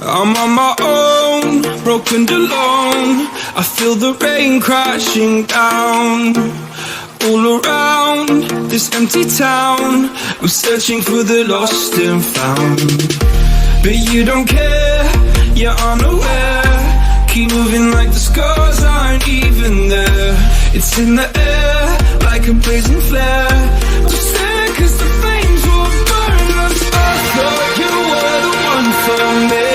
I'm on my own, broken and alone. I feel the rain crashing down. All around this empty town, I'm searching for the lost and found. But you don't care, you're unaware. Keep moving like the scars aren't even there. It's in the air, like a blazing flare. Don't stare cause the flames will burn us. I thought you were the one for me.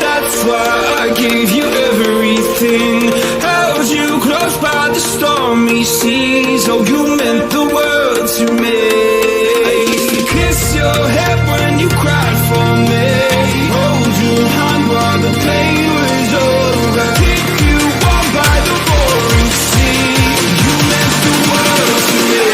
That's why I gave you everything. Held you close by the stormy seas. Oh, you meant the world to me. I used to kiss your head when you cried for me. Hold your hand while the pain was over. Keep you warm by the roaring sea. You meant the world to me.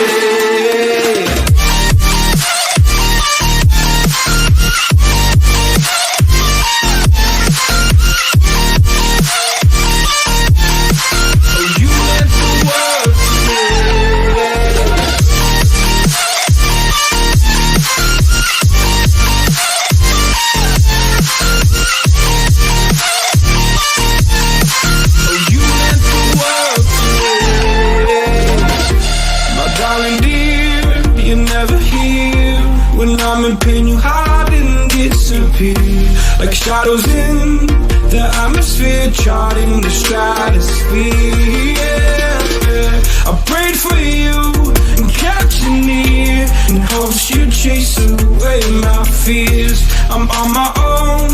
Like shadows in the atmosphere, charting the stratosphere. Yeah. I prayed for you and kept you near in hopes you'd chase away my fears. I'm on my own,